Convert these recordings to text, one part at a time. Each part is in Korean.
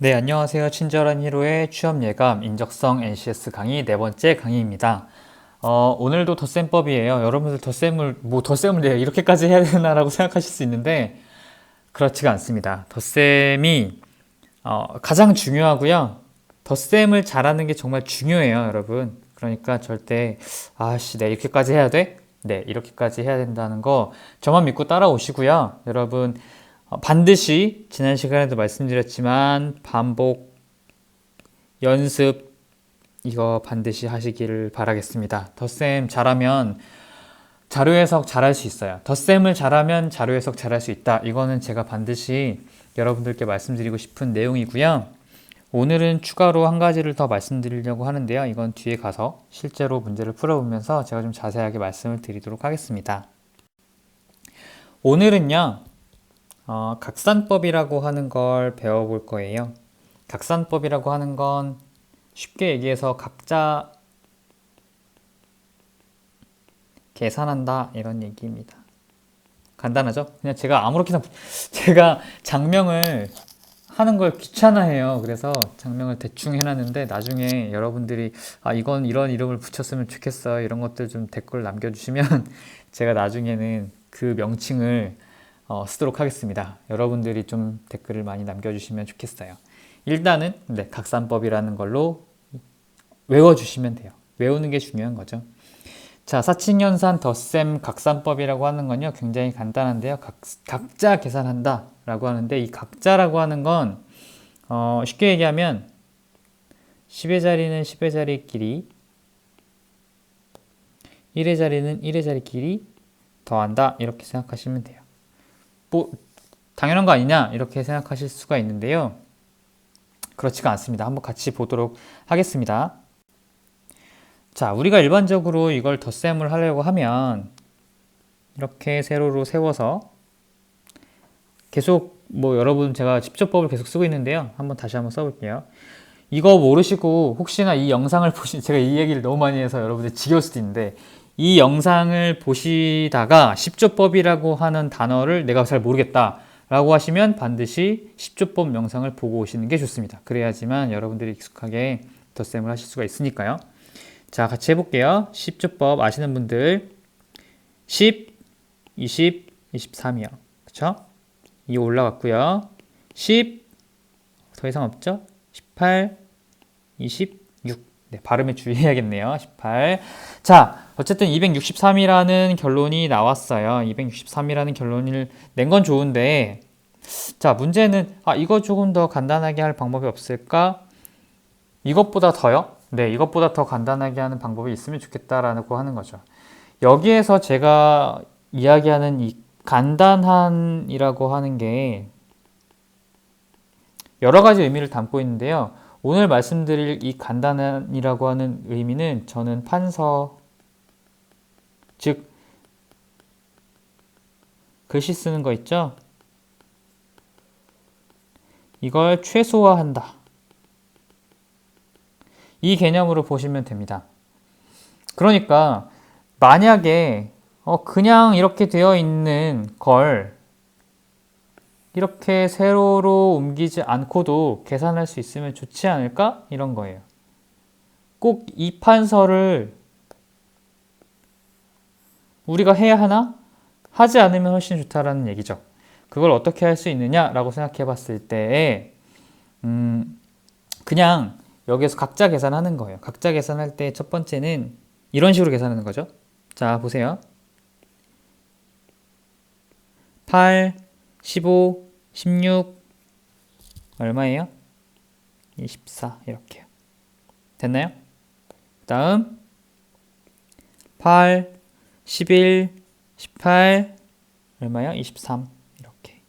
네, 안녕하세요. 친절한 희로의 취업 예감 인적성 NCS 강의 네 번째 강의입니다. 오늘도 덧셈법이에요. 여러분들 덧셈을 내가 이렇게까지 해야 되나라고 생각하실 수 있는데, 그렇지가 않습니다. 덧셈이, 가장 중요하고요. 덧셈을 잘하는 게 정말 중요해요, 여러분. 그러니까 절대, 내가 이렇게까지 해야 돼? 네, 이렇게까지 해야 된다는 거 저만 믿고 따라오시고요. 여러분, 반드시 지난 시간에도 말씀드렸지만 반복, 연습 이거 반드시 하시기를 바라겠습니다. 덧셈 잘하면 자료 해석 잘할 수 있어요. 덧셈을 잘하면 자료 해석 잘할 수 있다. 이거는 제가 반드시 여러분들께 말씀드리고 싶은 내용이고요. 오늘은 추가로 한 가지를 더 말씀드리려고 하는데요. 이건 뒤에 가서 실제로 문제를 풀어보면서 제가 좀 자세하게 말씀을 드리도록 하겠습니다. 오늘은요, 각산법이라고 하는 걸 배워볼 거예요. 각산법이라고 하는 건 쉽게 얘기해서 각자 계산한다 이런 얘기입니다. 간단하죠? 그냥 제가 장명을 하는 걸 귀찮아해요. 그래서 장명을 대충 해놨는데 나중에 여러분들이 이건 이런 이름을 붙였으면 좋겠어 이런 것들 좀 댓글 남겨주시면 제가 나중에는 그 명칭을 쓰도록 하겠습니다. 여러분들이 좀 댓글을 많이 남겨주시면 좋겠어요. 일단은 각산법이라는 걸로 외워주시면 돼요. 외우는 게 중요한 거죠. 자, 사칙연산 덧셈 각산법이라고 하는 건요, 굉장히 간단한데요. 각자 계산한다 라고 하는데, 이 각자라고 하는 건, 쉽게 얘기하면, 10의 자리는 10의 자리끼리, 1의 자리는 1의 자리끼리 더한다. 이렇게 생각하시면 돼요. 뭐, 당연한 거 아니냐? 이렇게 생각하실 수가 있는데요. 그렇지가 않습니다. 한번 같이 보도록 하겠습니다. 자, 우리가 일반적으로 이걸 덧셈을 하려고 하면 이렇게 세로로 세워서 계속 여러분 제가 집접법을 계속 쓰고 있는데요. 다시 한번 써볼게요. 이거 모르시고 혹시나 이 영상을 제가 이 얘기를 너무 많이 해서 여러분들 지겨울 수도 있는데 이 영상을 보시다가 십조법이라고 하는 단어를 내가 잘 모르겠다 라고 하시면 반드시 십조법 영상을 보고 오시는 게 좋습니다. 그래야지만 여러분들이 익숙하게 덧셈을 하실 수가 있으니까요. 자, 같이 해볼게요. 10조법 아시는 분들 10, 20, 23이요. 그쵸? 2 올라갔고요. 10, 더 이상 없죠? 18, 26. 네, 발음에 주의해야겠네요. 18. 자, 어쨌든 263이라는 결론이 나왔어요. 263이라는 결론을 낸 건 좋은데, 자, 문제는, 이거 조금 더 간단하게 할 방법이 없을까? 이것보다 더요? 네, 이것보다 더 간단하게 하는 방법이 있으면 좋겠다라고 하는 거죠. 여기에서 제가 이야기하는 이 간단한이라고 하는 게 여러 가지 의미를 담고 있는데요. 오늘 말씀드릴 이 간단한이라고 하는 의미는 저는 판서, 즉 글씨 쓰는 거 있죠? 이걸 최소화한다. 이 개념으로 보시면 됩니다. 그러니까 만약에 그냥 이렇게 되어 있는 걸 이렇게 세로로 옮기지 않고도 계산할 수 있으면 좋지 않을까? 이런 거예요. 꼭 이 판서를 우리가 해야 하나? 하지 않으면 훨씬 좋다라는 얘기죠. 그걸 어떻게 할 수 있느냐라고 생각해 봤을 때 그냥 여기에서 각자 계산하는 거예요. 각자 계산할 때 첫 번째는 이런 식으로 계산하는 거죠. 자, 보세요. 8, 15, 16 얼마예요? 24 이렇게요. 됐나요? 다음 8, 11, 18 얼마요? 23 이렇게.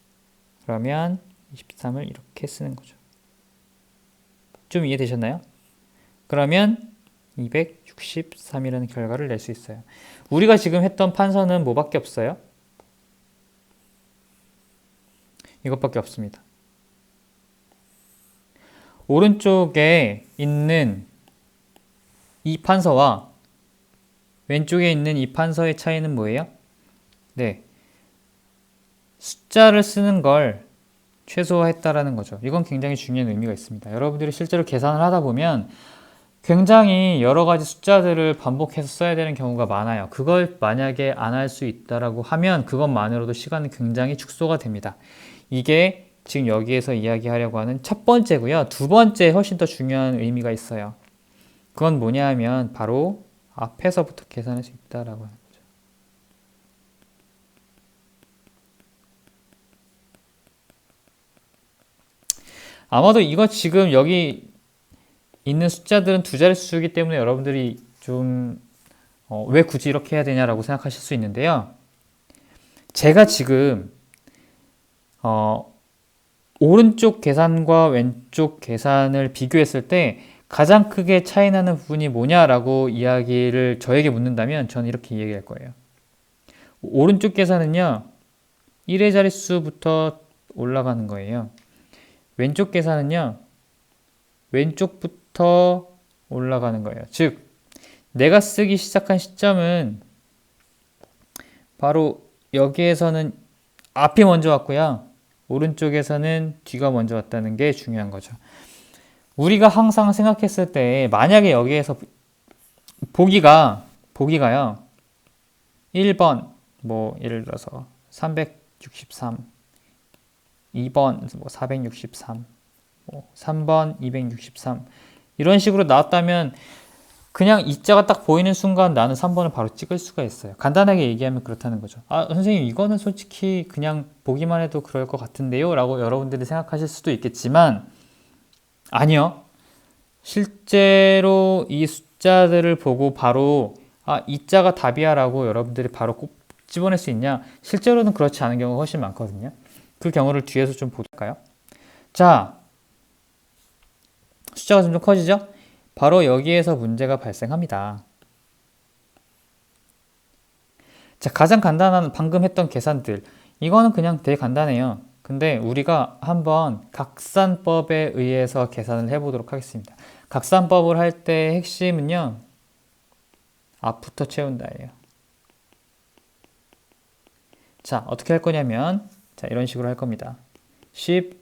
그러면 23을 이렇게 쓰는 거죠. 좀 이해되셨나요? 그러면 263이라는 결과를 낼 수 있어요. 우리가 지금 했던 판서는 뭐밖에 없어요? 이것밖에 없습니다. 오른쪽에 있는 이 판서와 왼쪽에 있는 이 판서의 차이는 뭐예요? 네, 숫자를 쓰는 걸 최소화했다라는 거죠. 이건 굉장히 중요한 의미가 있습니다. 여러분들이 실제로 계산을 하다 보면 굉장히 여러 가지 숫자들을 반복해서 써야 되는 경우가 많아요. 그걸 만약에 안 할 수 있다라고 하면 그것만으로도 시간은 굉장히 축소가 됩니다. 이게 지금 여기에서 이야기하려고 하는 첫 번째고요. 두 번째 훨씬 더 중요한 의미가 있어요. 그건 뭐냐 하면 바로 앞에서부터 계산할 수 있다라고 하는 거죠. 아마도 이거 지금 여기 있는 숫자들은 두 자릿수이기 때문에 여러분들이 좀 왜 굳이 이렇게 해야 되냐라고 생각하실 수 있는데요. 제가 지금 오른쪽 계산과 왼쪽 계산을 비교했을 때 가장 크게 차이 나는 부분이 뭐냐라고 이야기를 저에게 묻는다면 저는 이렇게 이야기할 거예요. 오른쪽 계산은요, 1의 자릿수부터 올라가는 거예요. 왼쪽 계산은요, 왼쪽부터 올라가는 거예요. 즉, 내가 쓰기 시작한 시점은 바로 여기에서는 앞이 먼저 왔고요. 오른쪽에서는 뒤가 먼저 왔다는 게 중요한 거죠. 우리가 항상 생각했을 때 만약에 여기에서 보기가요. 1번 뭐 예를 들어서 363, 2번 뭐 463, 뭐 3번 263 이런 식으로 나왔다면 그냥 이자가 딱 보이는 순간 나는 3번을 바로 찍을 수가 있어요. 간단하게 얘기하면 그렇다는 거죠. 아, 선생님 이거는 솔직히 그냥 보기만 해도 그럴 것 같은데요? 라고 여러분들이 생각하실 수도 있겠지만 아니요. 실제로 이 숫자들을 보고 바로 이자가 답이야 라고 여러분들이 바로 꼭 집어낼 수 있냐? 실제로는 그렇지 않은 경우가 훨씬 많거든요. 그 경우를 뒤에서 좀 볼까요? 자, 숫자가 점점 커지죠? 바로 여기에서 문제가 발생합니다. 자, 가장 간단한 방금 했던 계산들. 이거는 그냥 되게 간단해요. 근데 우리가 한번 각산법에 의해서 계산을 해보도록 하겠습니다. 각산법을 할 때 핵심은요. 앞부터 채운다예요. 자, 어떻게 할 거냐면 자, 이런 식으로 할 겁니다. 10,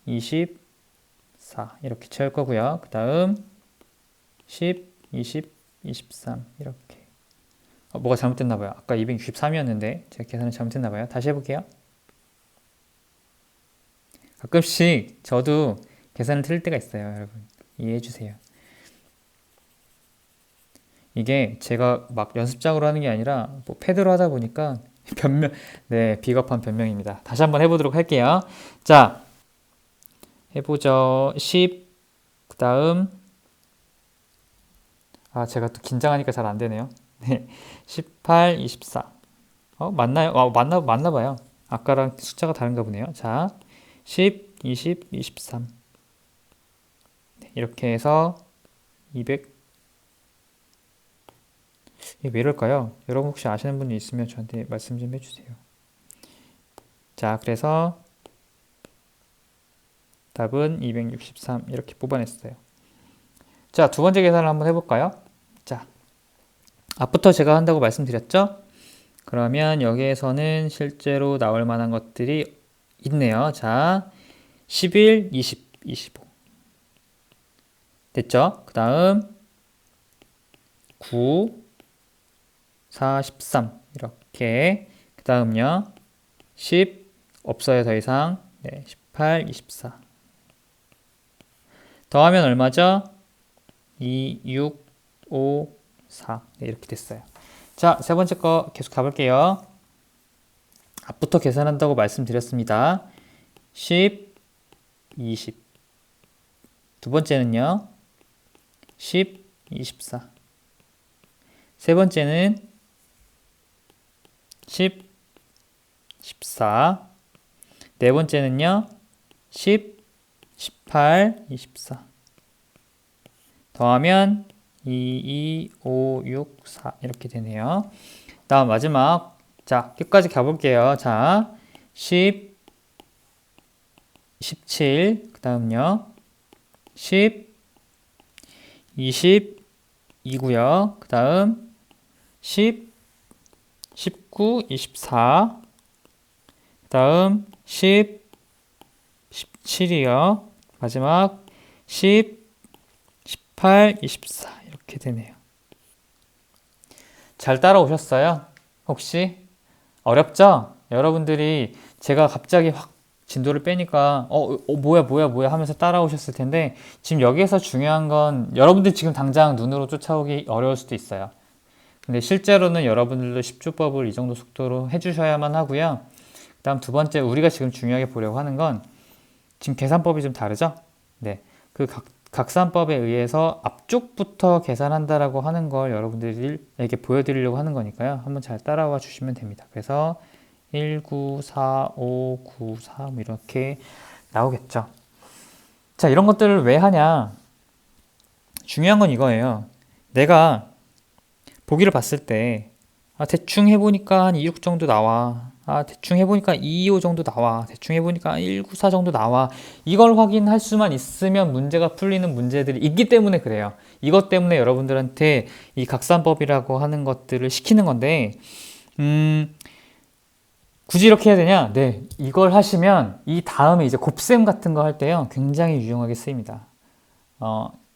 24 이렇게 채울 거고요. 그 다음 10, 20, 23 이렇게 뭐가 잘못됐나 봐요. 아까 263이었는데 제가 계산을 잘못했나 봐요. 다시 해볼게요. 가끔씩 저도 계산을 틀릴 때가 있어요. 여러분 이해해 주세요. 이게 제가 막 연습장으로 하는 게 아니라 뭐 패드로 하다 보니까 네, 비겁한 변명입니다. 다시 한번 해보도록 할게요. 자, 해보죠. 10, 그 다음 제가 또 긴장하니까 잘 안 되네요. 네, 18, 24 맞나요? 맞나 봐요. 아까랑 숫자가 다른가 보네요. 자, 10, 20, 23 네, 이렇게 해서 200 이게 왜 이럴까요? 여러분 혹시 아시는 분이 있으면 저한테 말씀 좀 해주세요. 자, 그래서 답은 263 이렇게 뽑아냈어요. 자, 두 번째 계산을 한번 해볼까요? 자, 앞부터 제가 한다고 말씀드렸죠? 그러면 여기에서는 실제로 나올 만한 것들이 있네요. 자, 11, 20, 25 됐죠? 그 다음 9, 4, 13 이렇게 그 다음요 10 없어요 더 이상 네, 18, 24 더하면 얼마죠? 2, 6, 5, 4 네, 이렇게 됐어요. 자, 세 번째 거 계속 가볼게요. 앞부터 계산한다고 말씀드렸습니다. 10, 20 두 번째는요 10, 24 세 번째는 10, 14 네 번째는요 10, 18, 24 더하면 2, 2, 5, 6, 4 이렇게 되네요. 다음 마지막 자 끝까지 가볼게요. 자 10, 17 그 다음요 10, 22고요. 그 다음 10, 19, 24 그 다음 10, 7이요. 마지막 10, 18, 24 이렇게 되네요. 잘 따라오셨어요? 혹시? 어렵죠? 여러분들이 제가 갑자기 확 진도를 빼니까 뭐야 하면서 따라오셨을 텐데 지금 여기에서 중요한 건 여러분들 지금 당장 눈으로 쫓아오기 어려울 수도 있어요. 근데 실제로는 여러분들도 10조법을 이 정도 속도로 해주셔야만 하고요. 그 다음 두 번째 우리가 지금 중요하게 보려고 하는 건 지금 계산법이 좀 다르죠? 네. 그 각산법에 의해서 앞쪽부터 계산한다라고 하는 걸 여러분들에게 보여드리려고 하는 거니까요. 한번 잘 따라와 주시면 됩니다. 그래서 1, 9, 4, 5, 9, 3 이렇게 나오겠죠. 자, 이런 것들을 왜 하냐? 중요한 건 이거예요. 내가 보기를 봤을 때 대충 해보니까 한 2, 6 정도 나와. 대충 해보니까 2, 5 정도 나와. 대충 해보니까 1, 9, 4 정도 나와. 이걸 확인할 수만 있으면 문제가 풀리는 문제들이 있기 때문에 그래요. 이것 때문에 여러분들한테 이 각산법이라고 하는 것들을 시키는 건데 굳이 이렇게 해야 되냐? 네, 이걸 하시면 이 다음에 이제 곱셈 같은 거 할 때요 굉장히 유용하게 쓰입니다.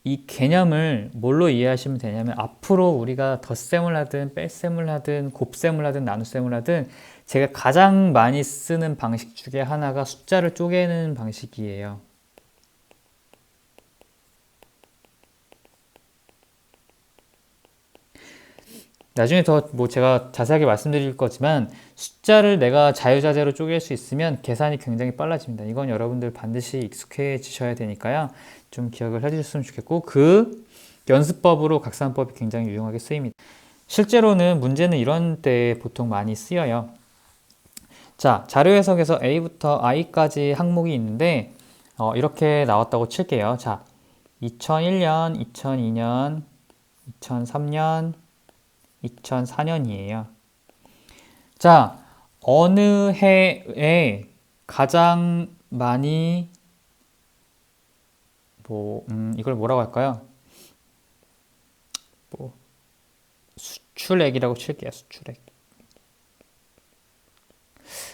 이 개념을 뭘로 이해하시면 되냐면 앞으로 우리가 덧셈을 하든 뺄셈을 하든 곱셈을 하든 나눗셈을 하든 제가 가장 많이 쓰는 방식 중에 하나가 숫자를 쪼개는 방식이에요. 나중에 더 뭐 제가 자세하게 말씀드릴 거지만 숫자를 내가 자유자재로 쪼갤 수 있으면 계산이 굉장히 빨라집니다. 이건 여러분들 반드시 익숙해지셔야 되니까요. 좀 기억을 해주셨으면 좋겠고 그 연습법으로 각산법이 굉장히 유용하게 쓰입니다. 실제로는 문제는 이런 때 보통 많이 쓰여요. 자, 자료 해석에서 A부터 I까지 항목이 있는데 이렇게 나왔다고 칠게요. 자, 2001년, 2002년, 2003년, 2004년이에요. 자, 어느 해에 가장 많이 이걸 뭐라고 할까요? 수출액이라고 칠게요. 수출액.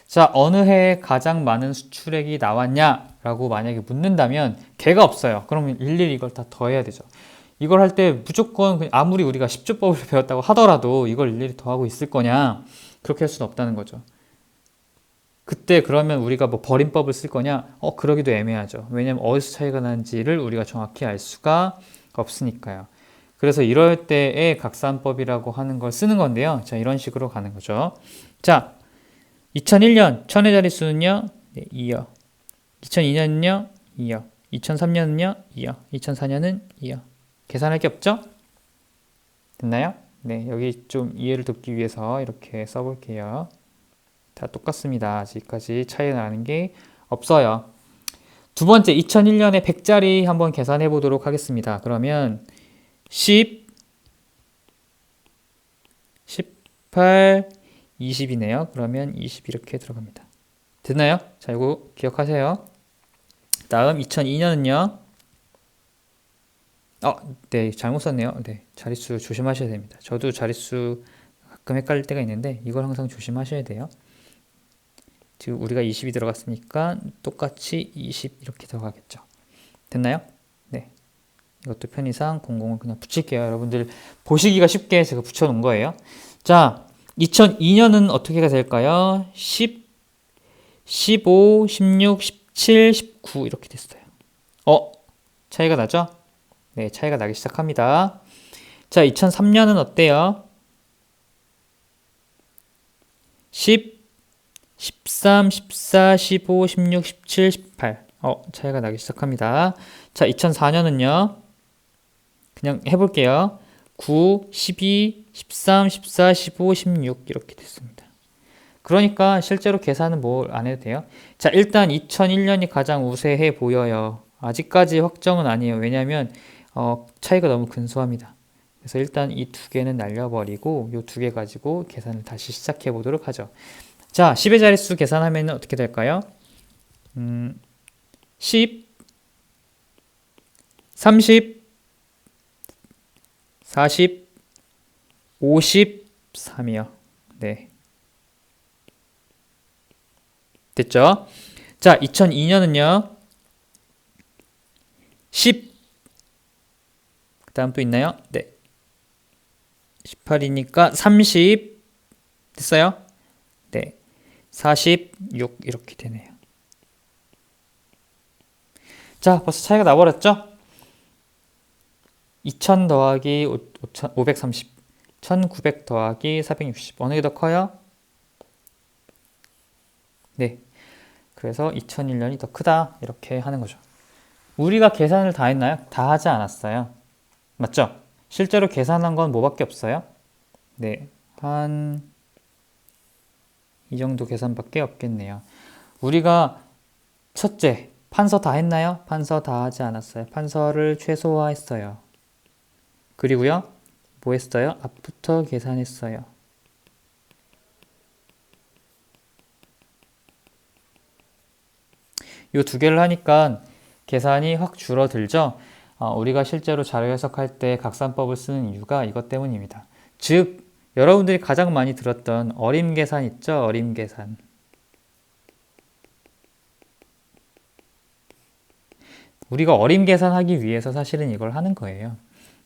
자, 어느 해에 가장 많은 수출액이 나왔냐라고 만약에 묻는다면 개가 없어요. 그러면 일일이 이걸 다 더해야 되죠. 이걸 할 때 무조건 아무리 우리가 10조법을 배웠다고 하더라도 이걸 일일이 더하고 있을 거냐? 그렇게 할 수는 없다는 거죠. 그때 그러면 우리가 뭐 버림법을 쓸 거냐? 그러기도 애매하죠. 왜냐면 어디서 차이가 나는지를 우리가 정확히 알 수가 없으니까요. 그래서 이럴 때의 각산법이라고 하는 걸 쓰는 건데요. 자, 이런 식으로 가는 거죠. 자, 2001년 천의 자릿수는요? 네, 2요. 2002년은요? 2요. 2003년은요? 2요. 2004년은 2요. 계산할 게 없죠? 됐나요? 네, 여기 좀 이해를 돕기 위해서 이렇게 써볼게요. 다 똑같습니다. 아직까지 차이 나는 게 없어요. 두 번째, 2001년에 100짜리 한번 계산해 보도록 하겠습니다. 그러면 10, 18, 20이네요. 그러면 20 이렇게 들어갑니다. 됐나요? 자, 이거 기억하세요. 다음 2002년은요. 네, 잘못 썼네요. 네, 자릿수 조심하셔야 됩니다. 저도 자릿수 가끔 헷갈릴 때가 있는데 이걸 항상 조심하셔야 돼요. 지금 우리가 20이 들어갔으니까 똑같이 20 이렇게 들어가겠죠. 됐나요? 네. 이것도 편의상 00을 그냥 붙일게요. 여러분들 보시기가 쉽게 제가 붙여놓은 거예요. 자, 2002년은 어떻게 될까요? 10, 15, 16, 17, 19 이렇게 됐어요. 차이가 나죠? 네, 차이가 나기 시작합니다. 자, 2003년은 어때요? 10, 13, 14, 15, 16, 17, 18. 차이가 나기 시작합니다. 자, 2004년은요. 그냥 해볼게요. 9, 12, 13, 14, 15, 16 이렇게 됐습니다. 그러니까 실제로 계산은 뭐 안 해도 돼요. 자, 일단 2001년이 가장 우세해 보여요. 아직까지 확정은 아니에요. 왜냐하면 차이가 너무 근소합니다. 그래서 일단 이 두 개는 날려버리고 이 두 개 가지고 계산을 다시 시작해 보도록 하죠. 자, 10의 자릿수 계산하면 어떻게 될까요? 10, 30, 40, 53이요. 네. 됐죠? 자, 2002년은요. 10. 그 다음 또 있나요? 네. 18이니까 30. 됐어요? 네. 46 이렇게 되네요. 자, 벌써 차이가 나버렸죠? 2000 더하기 530, 1900 더하기 460. 어느 게 더 커요? 네. 그래서 2001년이 더 크다. 이렇게 하는 거죠. 우리가 계산을 다 했나요? 다 하지 않았어요. 맞죠? 실제로 계산한 건 뭐밖에 없어요? 네. 이 정도 계산밖에 없겠네요. 우리가 첫째, 판서 다 했나요? 판서 다 하지 않았어요. 판서를 최소화했어요. 그리고요, 뭐 했어요? 앞부터 계산했어요. 이 두 개를 하니까 계산이 확 줄어들죠? 우리가 실제로 자료 해석할 때 각산법을 쓰는 이유가 이것 때문입니다. 즉, 여러분들이 가장 많이 들었던 어림 계산 있죠? 어림 계산. 우리가 어림 계산하기 위해서 사실은 이걸 하는 거예요.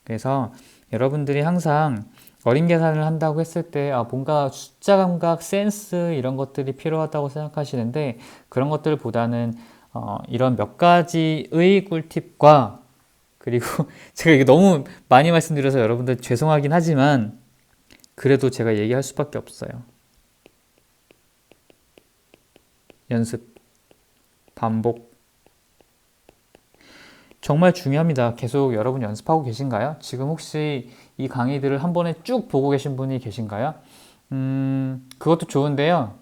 그래서 여러분들이 항상 어림 계산을 한다고 했을 때 뭔가 숫자 감각, 센스 이런 것들이 필요하다고 생각하시는데 그런 것들보다는 이런 몇 가지의 꿀팁과 그리고 제가 이게 너무 많이 말씀드려서 여러분들 죄송하긴 하지만 그래도 제가 얘기할 수밖에 없어요. 연습, 반복. 정말 중요합니다. 계속 여러분 연습하고 계신가요? 지금 혹시 이 강의들을 한 번에 쭉 보고 계신 분이 계신가요? 그것도 좋은데요.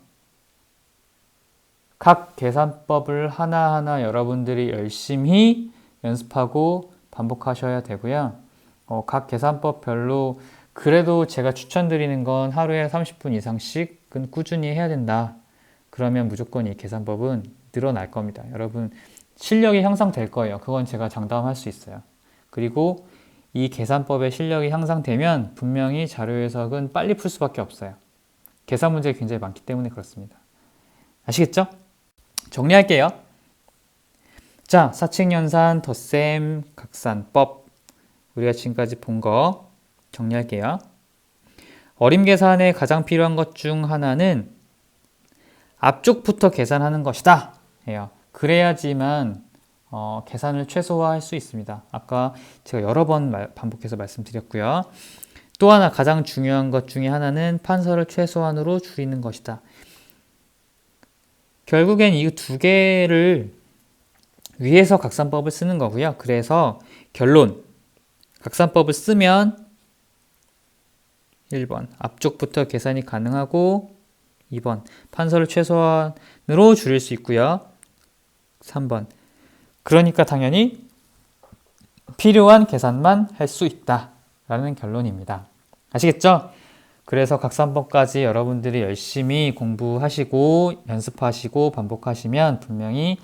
각 계산법을 하나하나 여러분들이 열심히 연습하고 반복하셔야 되고요. 각 계산법별로 그래도 제가 추천드리는 건 하루에 30분 이상씩은 꾸준히 해야 된다. 그러면 무조건 이 계산법은 늘어날 겁니다. 여러분 실력이 향상될 거예요. 그건 제가 장담할 수 있어요. 그리고 이 계산법의 실력이 향상되면 분명히 자료 해석은 빨리 풀 수밖에 없어요. 계산 문제가 굉장히 많기 때문에 그렇습니다. 아시겠죠? 정리할게요. 자, 사칙연산, 덧셈, 각산법. 우리가 지금까지 본 거 정리할게요. 어림 계산에 가장 필요한 것 중 하나는 앞쪽부터 계산하는 것이다. 해요. 그래야지만 계산을 최소화할 수 있습니다. 아까 제가 여러 번 반복해서 말씀드렸고요. 또 하나 가장 중요한 것 중에 하나는 판서를 최소한으로 줄이는 것이다. 결국엔 이 두 개를 위해서 각산법을 쓰는 거고요. 그래서 결론, 각산법을 쓰면 1번 앞쪽부터 계산이 가능하고 2번 판서를 최소한으로 줄일 수 있고요. 3번 그러니까 당연히 필요한 계산만 할 수 있다 라는 결론입니다. 아시겠죠? 그래서 각산법까지 여러분들이 열심히 공부하시고 연습하시고 반복하시면 분명히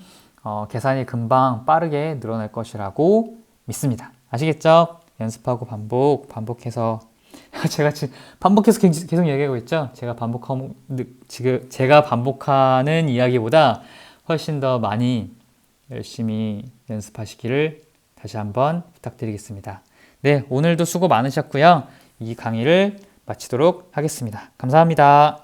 계산이 금방 빠르게 늘어날 것이라고 믿습니다. 아시겠죠? 연습하고 반복해서 제가 지금 반복해서 계속 얘기하고 있죠? 제가 반복하는 이야기보다 훨씬 더 많이 열심히 연습하시기를 다시 한번 부탁드리겠습니다. 네, 오늘도 수고 많으셨고요. 이 강의를 마치도록 하겠습니다. 감사합니다.